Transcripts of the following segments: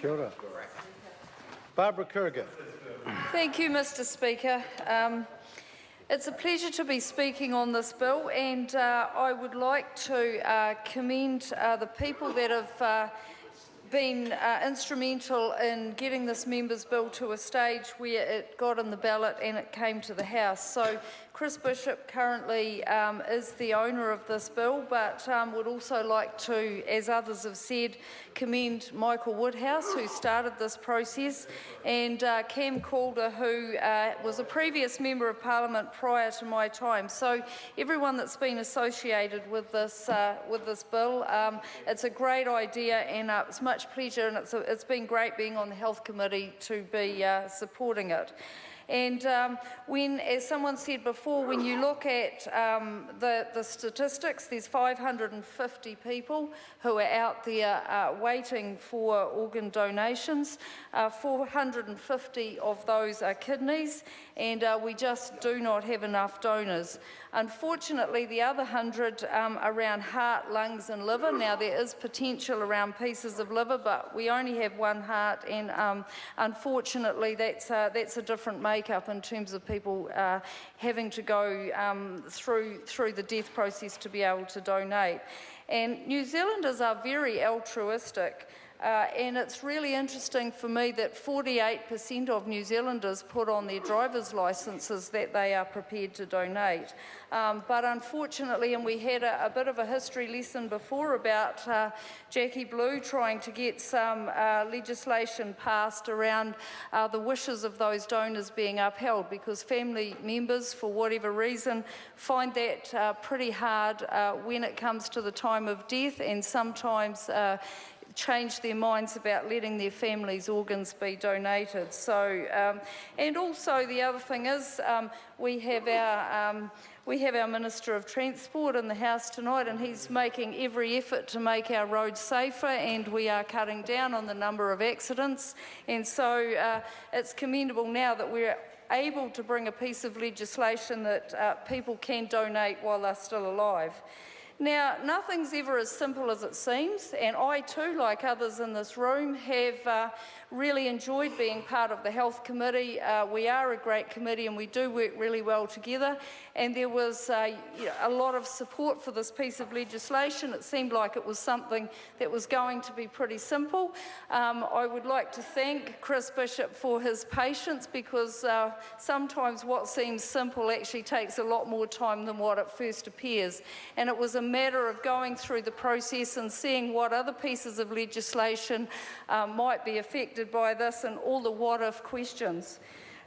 Kia ora. Barbara Kurgan. Thank you, Mr Speaker. It's a pleasure to be speaking on this bill, and I would like to commend the people that have been instrumental in getting this member's bill to a stage where it got on the ballot and it came to the House. So Chris Bishop currently is the owner of this bill, but would also like to, as others have said, commend Michael Woodhouse, who started this process, and Cam Calder, who was a previous Member of Parliament prior to my time. So everyone that's been associated with this bill, it's a great idea, and it's much pleasure, and it's been great being on the Health Committee to be supporting it. And as someone said before, when you look at the statistics, there's 550 people who are out there waiting for organ donations. 450 of those are kidneys, and we just do not have enough donors. Unfortunately, the other 100 around heart, lungs and liver. Now, there is potential around pieces of liver, but we only have one heart, and unfortunately that's a different makeup in terms of people having to go through the death process to be able to donate. And New Zealanders are very altruistic. And it's really interesting for me that 48% of New Zealanders put on their driver's licences that they are prepared to donate. But unfortunately, and we had a bit of a history lesson before about Jackie Blue trying to get some legislation passed around the wishes of those donors being upheld, because family members, for whatever reason, find that pretty hard when it comes to the time of death, and sometimes change their minds about letting their families' organs be donated. So, and also the other thing is, we have our Minister of Transport in the House tonight, and he's making every effort to make our roads safer, and we are cutting down on the number of accidents. And so it's commendable now that we're able to bring a piece of legislation that people can donate while they're still alive. Now, nothing's ever as simple as it seems, and I too, like others in this room, have really enjoyed being part of the Health Committee. We are a great committee and we do work really well together, and there was a lot of support for this piece of legislation. It seemed like it was something that was going to be pretty simple. I would like to thank Chris Bishop for his patience, because sometimes what seems simple actually takes a lot more time than what it first appears, and it was a matter of going through the process and seeing what other pieces of legislation might be affected by this, and all the what-if questions.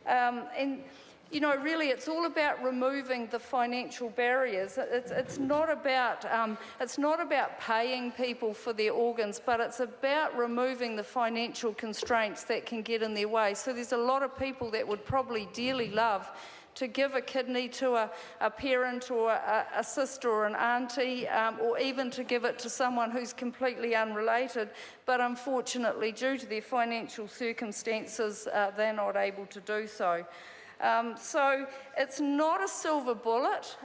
And you know, really, it's all about removing the financial barriers. It's not about paying people for their organs, but it's about removing the financial constraints that can get in their way. So there's a lot of people that would probably dearly love to give a kidney to a parent or a sister or an auntie, or even to give it to someone who's completely unrelated, but unfortunately, due to their financial circumstances, they're not able to do so. So it's not a silver bullet,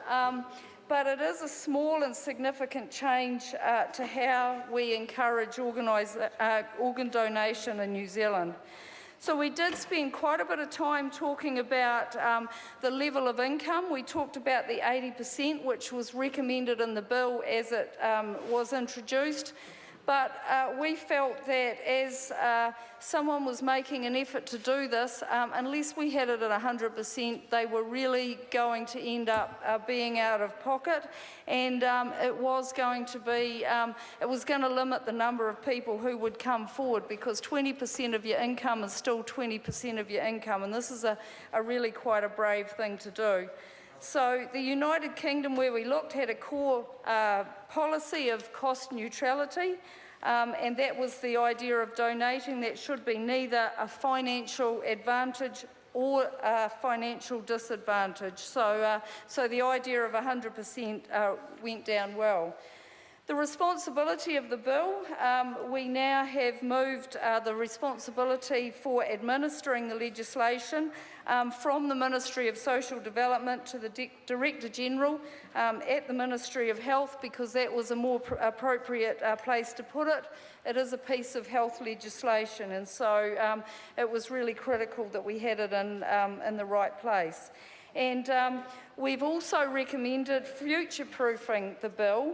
but it is a small and significant change to how we encourage organ donation in New Zealand. So we did spend quite a bit of time talking about the level of income. We talked about the 80%, which was recommended in the bill as it was introduced. But we felt that as someone was making an effort to do this, unless we had it at 100%, they were really going to end up being out of pocket, and it was going to limit the number of people who would come forward, because 20% of your income is still 20% of your income, and this is a really quite a brave thing to do. So the United Kingdom, where we looked, had a core policy of cost neutrality, and that was the idea of donating that should be neither a financial advantage or a financial disadvantage. So the idea of 100% went down well. The responsibility of the bill, we now have moved the responsibility for administering the legislation from the Ministry of Social Development to the Director General at the Ministry of Health, because that was a more appropriate place to put it. It is a piece of health legislation, and so it was really critical that we had it in the right place. And we've also recommended future-proofing the bill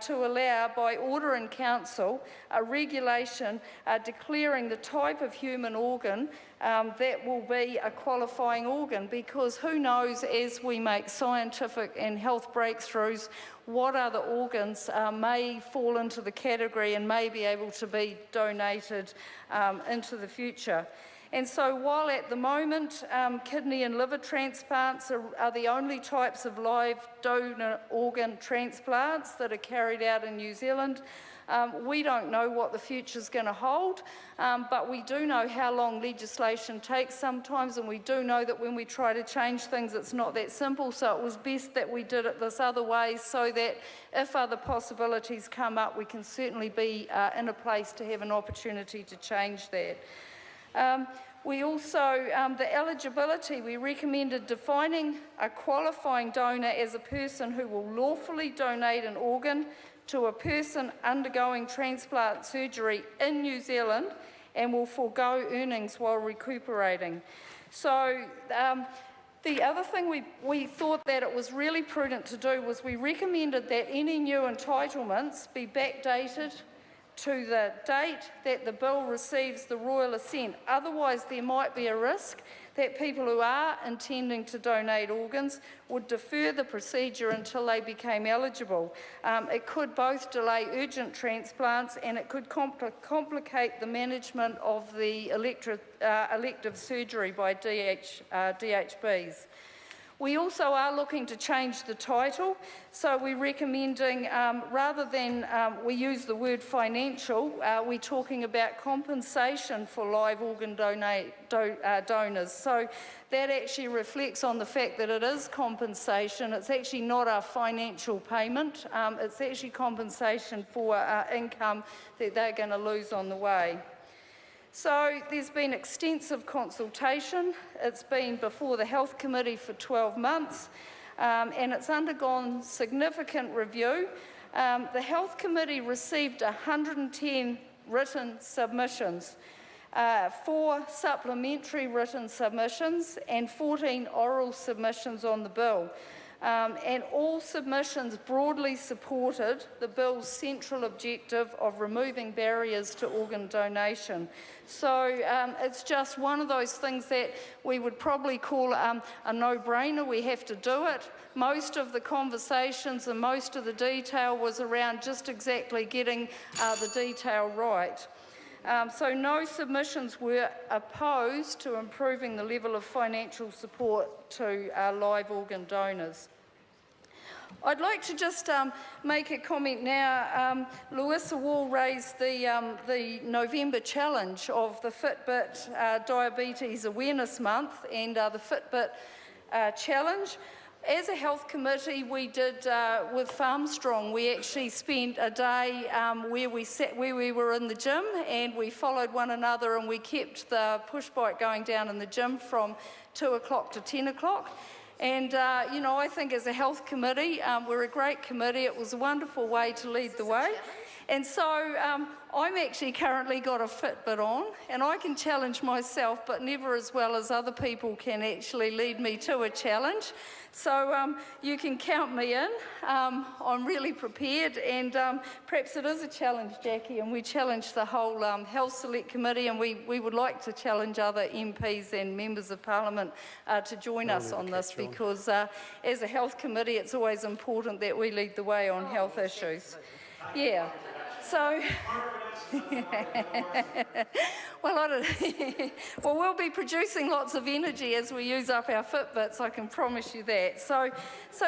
to allow, by order in council, a regulation declaring the type of human organ that will be a qualifying organ, because who knows, as we make scientific and health breakthroughs, what other organs may fall into the category and may be able to be donated into the future. And so while at the moment kidney and liver transplants are the only types of live donor organ transplants that are carried out in New Zealand, we don't know what the future's going to hold, but we do know how long legislation takes sometimes, and we do know that when we try to change things, it's not that simple. So it was best that we did it this other way, so that if other possibilities come up, we can certainly be in a place to have an opportunity to change that. We also, the eligibility, we recommended defining a qualifying donor as a person who will lawfully donate an organ to a person undergoing transplant surgery in New Zealand and will forego earnings while recuperating. So the other thing we thought that it was really prudent to do was we recommended that any new entitlements be backdated to the date that the bill receives the royal assent. Otherwise, there might be a risk that people who are intending to donate organs would defer the procedure until they became eligible. It could both delay urgent transplants, and it could complicate the management of the elective surgery by DHBs. We also are looking to change the title, so we're recommending, rather than we use the word financial, we're talking about compensation for live organ donors. So that actually reflects on the fact that it is compensation. It's actually not a financial payment. It's actually compensation for income that they're going to lose on the way. So there's been extensive consultation. It's been before the Health Committee for 12 months, and it's undergone significant review. The Health Committee received 110 written submissions, 4 supplementary written submissions and 14 oral submissions on the bill. And all submissions broadly supported the bill's central objective of removing barriers to organ donation. So it's just one of those things that we would probably call a no-brainer. We have to do it. Most of the conversations and most of the detail was around just exactly getting the detail right. So no submissions were opposed to improving the level of financial support to live organ donors. I'd like to just make a comment now. Louisa Wall raised the November challenge of the Fitbit Diabetes Awareness Month and the Fitbit Challenge. As a health committee, we did with Farmstrong, we actually spent a day where we were in the gym, and we followed one another, and we kept the push bike going down in the gym from 2 o'clock to 10 o'clock. And, you know, I think as a health committee, we're a great committee. It was a wonderful way to lead the way. And so I'm actually currently got a Fitbit on, and I can challenge myself, but never as well as other people can actually lead me to a challenge. So you can count me in. I'm really prepared, and perhaps it is a challenge, Jackie, and we challenge the whole Health Select Committee, and we would like to challenge other MPs and members of Parliament to join us on this, because as a health committee, it's always important that we lead the way on health issues. Yeah. So, well, we'll be producing lots of energy as we use up our Fitbits, I can promise you that. So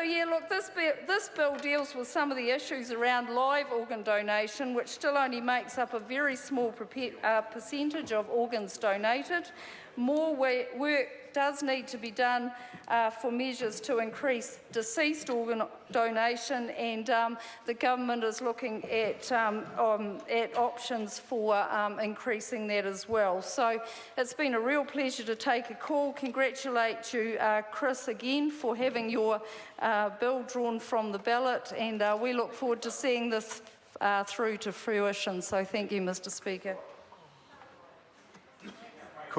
yeah, look, this bill deals with some of the issues around live organ donation, which still only makes up a very small percentage of organs donated. More work does need to be done for measures to increase deceased organ donation, and the government is looking at options for increasing that as well. So it's been a real pleasure to take a call. Congratulate you, Chris, again for having your bill drawn from the ballot, and we look forward to seeing this through to fruition. So thank you, Mr. Speaker.